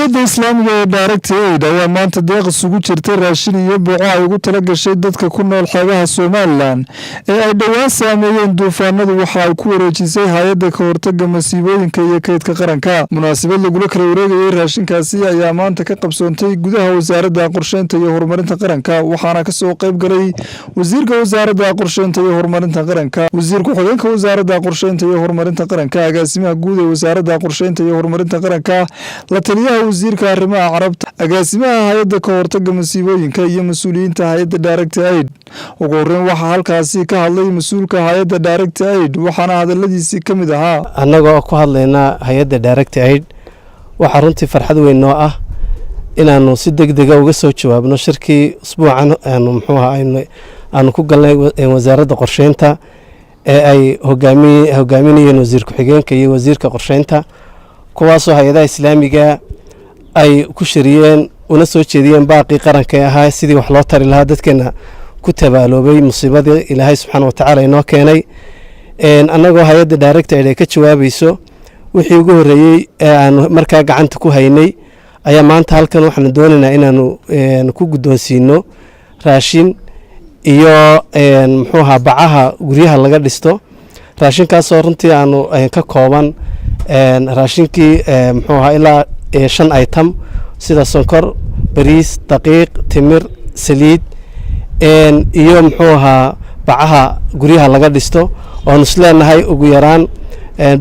hay'adda islaamiga ee Direct Aid ayaa maanta deeq isugu jirtay raashin iyo booco ay ugu tala gashay dadka ku nool xeebaha Soomaaliland ee ay dhawaan saameeyeen duufaanadu waxa ay ku wareejisay hay'adda ka hortagga masiibooyinka iyo kaydka qaranka. Munaasabad lagu kala wareegayay raashinkaasi ayaa maanta ka qabsoontay gudaha wasaaradda qorsheynta iyo horumarinta qaranka, waxaana ka soo qayb galay wasiirka wasaaradda qorsheynta iyo horumarinta qaranka, wasiirka xogeenka wasaaradda qorsheynta iyo horumarinta qaranka, agaasimaha guud ee wasaaradda qorsheynta iyo horumarinta qaranka, la taliyaha wasiirka arrimaha carabta, agaasimaha hay'adda ka hortagga masiibooyinka iyo mas'uuliyiinta hay'adda Direct Aid. ugu horreyn waxaa halkaasi ka hadlay mas'uulka hay'adda Direct Aid waxaana hadaladiisii ka mid ahaa: annagoo ku hadlaynaa hay'adda Direct Aid waxaa runtii farxad weyn noo ah inaanu si degdeg ah uga soo jawaabno shirkii usbuucan aanu ku galnay wasaaradda qorsheynta ee ay hogaaminayeen wasiir ku-xigeenka iyo wasiirka qorsheynta, kuwaasoo hay'adaha islaamiga ay ku shiriyeen una soo jeediyeen baaqii qaranka ee ahaa sidii wax loo tari lahaa dadkeena ku tabaaloobay musiibadii ilaahay subxaana wa tacaala inoo keenay. annagoo hay'adda Direct Aid ay ka jawaabayso wixii ugu horreeyey ee aanu markaa gacanta ku haynay ayaa maanta halkan waxaanu doonaynaa inaanu ku guddoonsiino raashin iyo bacaha guryaha laga dhisto. raashinkaasoo runtii aanu ka kooban raashinkii ilaa 5 item sida sonkor, bariis, daqiiq, timir, saliid iyo bacaha guryaha laga dhisto oonu isleenahay ugu yaraan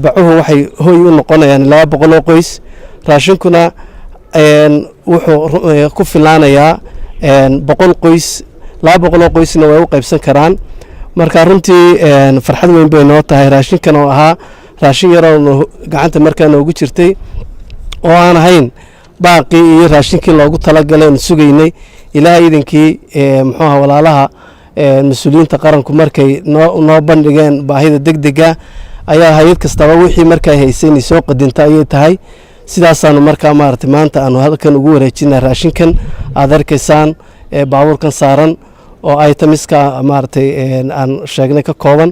bacuhu waxay hoy u noqonayaan 200 oo qoys. raashinkuna wuxuu ku filaanayaa 100 qoys, 200 oo qoysna way u qaybsan karaan. marka runtii farxad weyn bay noo tahay. raashinkan oo ahaa raashin yaroo gacanta markaa noogu jirtay oo aan ahayn baaqii iyo raashinkii loogu talagalay oon sugaynay. ilaahay idinkii walaalaha mas-uuliyiinta qaranku markay noo bandhigeen baahida degdega ayaa hay'ad kastaba wixii markaa haysanay soo qadinta ayay tahay. sidaasaanu markaa maanta aanu halkan ugu wareejinaa raashinkan aad arkaysaan baabuurkan saaran oo ay tamiska aan sheegnay ka kooban.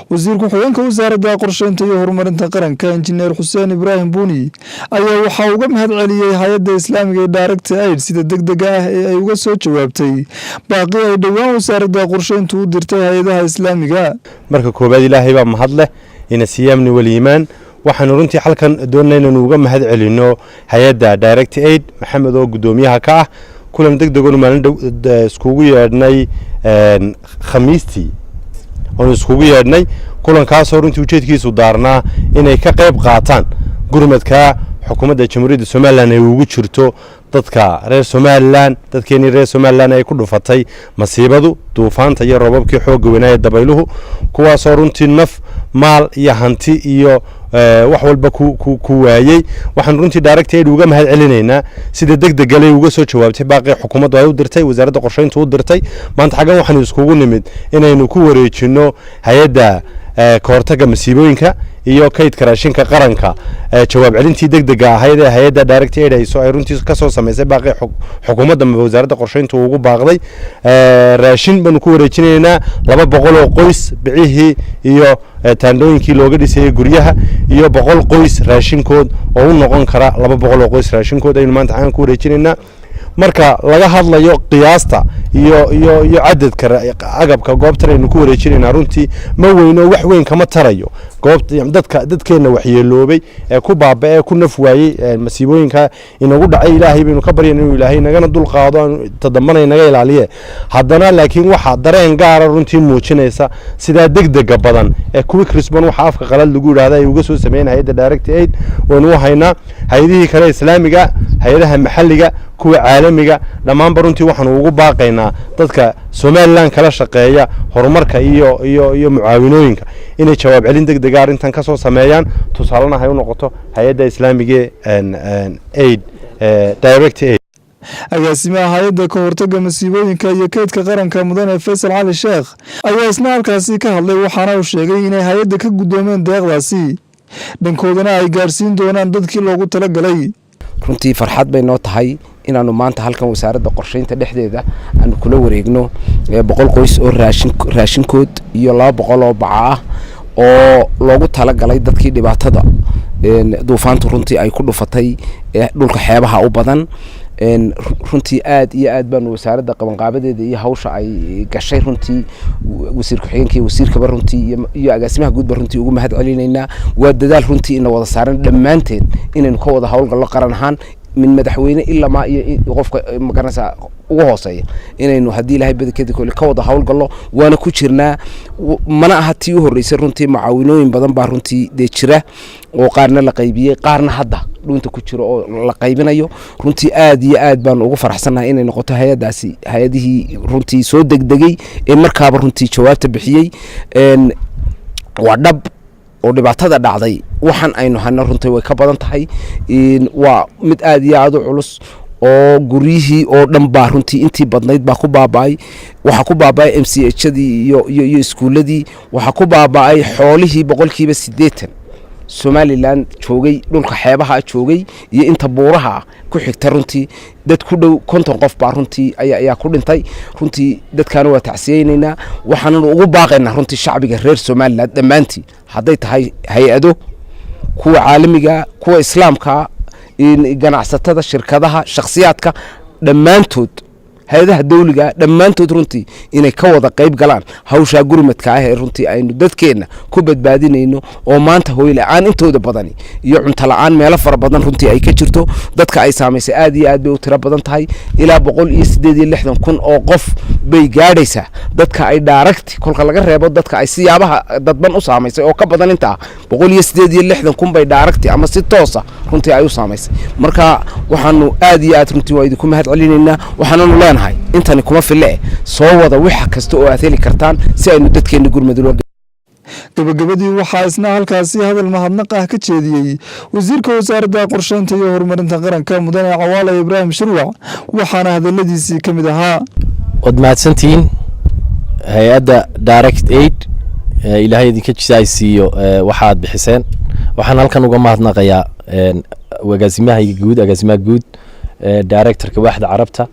wasiir ku-xigeenka wasaaradda qorsheynta iyo horumarinta qaranka injineer Xuseen Ibraahim Buuni ayaa waxa uga mahad celiyay hay'adda islaamiga ee Direct Aid sida degdega ah ee ay uga soo jawaabtay baaqi ay dhawaan wasaaradda qorsheyntu u dirtay hay'adaha islaamiga. marka koobaad ilaahay baa mahad leh ina siyaamni wal iimaan. waxaanu runtii halkan doonaynaa inaan uga mahad celino hay'adda Direct Aid maxamed oo gudoomiyaha ka ah. kulan degdeg oo maalin iskugu yeedhnay khamiistii oo iskugu yeedhnay kulankaasoo runtii ujeedkiisu daarnaa inay ka qayb qaataan gurmadka xukuumadda jamhuuriyadda Soomaaliland ay ugu jirto dadka reer Soomaaliland. dadkeenii reer Soomaaliland ay ku dhufatay masiibadu duufaanta iyo roobabkii xoog weynaa dabayluhu, kuwaasoo runtii naf, maal iyo hanti iyo wax walba ku waayay. waxaan runtii Direct Aid uga mahad celinaynaa sida degdeg ah uga soo jawaabtay baaqii xukuumaddu ay u dirtay, wasaaradda qorsheyntu u dirtay. maanta xagan waxaan iskugu nimid inaynu ku wareejino hay'adda ka hortagga masiibooyinka iyo kaydka raashinka qaranka jawaab celintii degdega ahayd ee hay'adda Direct Aid ay runtii ka soo sameysay baaqii xukuumadda wasaaradda qorsheyntu ugu baaqday. raashin baan ku wareejinaynaa 200 oo qoys bicihii iyo taandooyinkii looga dhisay guryaha iyo 100 qoys raashinkood oo u noqon kara 200 oo qoys raashinkood aynu maanta aan ku wareejinaynaa. marka laga hadlayo qiyaasta iyo cadadka agabka goobtan aynu ku wareejinaynaa runtii ma weyno wax weyn kama tarayo dadkeena waxyeeloobay ee ku baaba'ay ku naf waayay masiibooyinka inagu dhacay. ilaahay baynu ka baryaynaa inuu ilaahay nagana dul qaado tadambanay naga ilaaliye. haddana laakiin waxa dareen gaar runtii muujinaysa sida degdega badan ee quick response waxa afka qalad lagu yiraahdo ay uga soo sameeyeen hay'adda Direct Aid. waanu haynaa hay'adihii kale islaamiga, hay'adaha maxalliga, kuwa caalamiga dhammaan runtii waxaan ugu baaqaynaa dadka Soomaaliland kala shaqeeya horumarka iyo mucaawinooyinka inay jawaab celin degdeg ah arrintan ka soo sameeyaan. tusaalena hay u noqoto hay'adda islaamiga Aid Direct Aid. agaasimaha hay'adda ka hortagga masiibooyinka iyo kaydka qaranka mudane Faysal Cali Sheekh ayaa isna halkaasi ka hadlay, waxaana uu sheegay inay hay'adda ka guddoomeen deeqdaasi dhankoodana ay gaarsiin doonaan dadkii loogu talagalay. runtii farxad bay noo tahay inaanu maanta halkan wasaaradda qorsheynta dhexdeeda aanu kula wareegno 100 qoys oo raashinkood iyo 200 oo baca ah oo loogu talagalay dadkii dhibaatada duufaantu runtii ay ku dhufatay dhulka xeebaha u badan runtii aad iyo aad baan wasaaradda qabanqaabadeeda iyo hawsha ay gashay runtii wasiir ku-xigeenka iyo wasiirkaba runtii iyo agaasimaha guudba runtii ugu mahad celinaynaa waa dadaal runtii ina wada saaran dhammaanteed inaynu ka wada howlgallo qaran ahaan min madaxweyne ilaa iyo qofka magaranaysa ugu hooseeya inaynu haddii ilaahay badankeeda kole ka wada howlgallo waana ku jirnaa mana aha tii u horreysay runtii macaawinooyin badan baa runtii dee jira oo qaarna la qaybiyey qaarna hadda dhunta ku jiro oo la qaybinayo runtii aad iyo aad baan ugu faraxsanahay inay noqoto hay-adaasi hay-adihii runtii soo degdegay ee markaaba runtii jawaabta bixiyey waa dhab oo dhibaatada dhacday waxaan aynu hano runtii way ka badan tahay waa mid aad iyo aad u culus oo guryihii oo dhan baa runtii intii badnayd baa ku baaba'ay waxaa ku baaba'ay MCH-adii iyo iskuuladii waxaa ku baaba'ay xoolihii 80% Somaliland joogay dhulka xeebaha joogay iyo inta buuraha ku xigta runtii dad ku dhow 50 qof baa runtii ayaa ku dhintay runtii dadkaana waa tacsiyeynayna waxaan ugu baaqaynaa runtii shacbiga reer Somaliland dhamaantii haday tahay hay'ado kuwa caalamiga kuwa islaamka ganacsatada shirkadaha shakhsiyaadka dhammaantood hay'adaha dawliga dhammaantood runtii inay ka wada qayb galaan hawsha gurmadka ah ee runtii aynu dadkeena ku badbaadinayno oo maanta hooy la'aan intooda badani iyo cunto la'aan meelo fara badan runtii ay ka jirto dadka ay saameysay aad iyo aad bay u tiro badan tahay ilaa 168,000 oo qof bay gaadhaysaa dadka ay direct kolka laga reebo dadka ay siyaabaha dadban u saameysay oo ka badan inta 168,000 bay direct ama si toos ah runtii ay u saameysay marka waxaanu aad iyo aad runtii waa idinku mahad celinaynaa waxaanu intani kuma fille soo wada waxa kasta oo aad heli kartaan si aynu dadkeena gurmad gabagabadii waxaa isna halkaasi hadal mahadnaq ah ka jeediyey wasiirka wasaaradda qorsheynta iyo horumarinta qaranka mudane Cawaale Ibraahim Shirwac waxaana hadaladiisii ka mid ahaa wad mahadsantiin hay'adda Direct Aid ilaahay idinka jisaysiyo waxaad bixiseen waxaan halkan uga mahadnaqayaa agaasimaha guud directorka waaxda carabta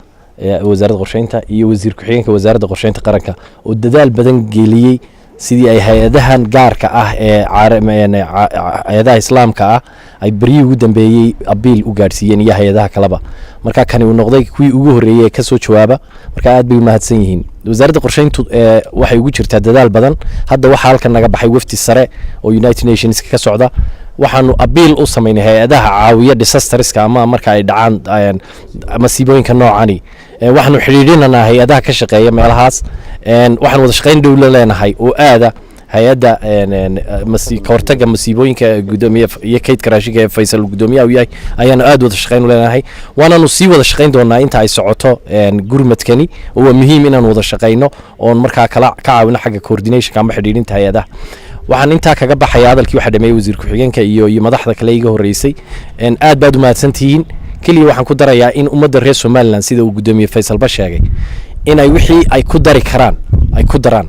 wasaaradda qorsheynta iyo wasiir ku-xigeenka wasaaradda qorsheynta qaranka oo dadaal badan geliyay sidii ay hay'adahan gaarka ah ee hay'adaha islaamka ah ay bariyi ugu dambeeyay abiil u gaarsiiyeen iyo hay'adaha kaleba marka kani uu noqday kuwii ugu horeeyay ka soo jawaaba marka aad bay u mahadsan yihiin wasaaradda qorsheyntu waxay ugu jirtaa dadaal badan hadda waxa halkan naga baxay wafdi sare oo United Nations ka socda waxaanu abiil u sameynay hay'adaha caawiya disasterska ama marka ay dhacaan masiibooyinka noocani waxaanu xiriirinaynaa hay'adaha ka shaqeeya meelahaas waxaan wada shaqeyn dawlad leenahay oo aada hay'adda ka hortagga masiibooyinka gudoomiye iyo kaydka raashinka ee Faysal gudoomiyaha yahay ayaanu aad wada shaqeyn leenahay waanaanu sii wada shaqeyn doonaa inta ay socoto gurmadkani oo muhiim inaan wada shaqeyno oo markaa kala ka caawino xagga coordination ama xiriirinta hay'adaha waxaan intaa kaga baxay hadalkii waxa dhameeyay wasiir ku-xigeenka iyo madaxda kale iga horeysay aad baad u mahadsantihiin kaliya waxaan ku darayaa in ummadda reer Somaliland sida uu gudoomiye Faysal ba sheegay in ay wixii ay ku dari karaan ay ku daraan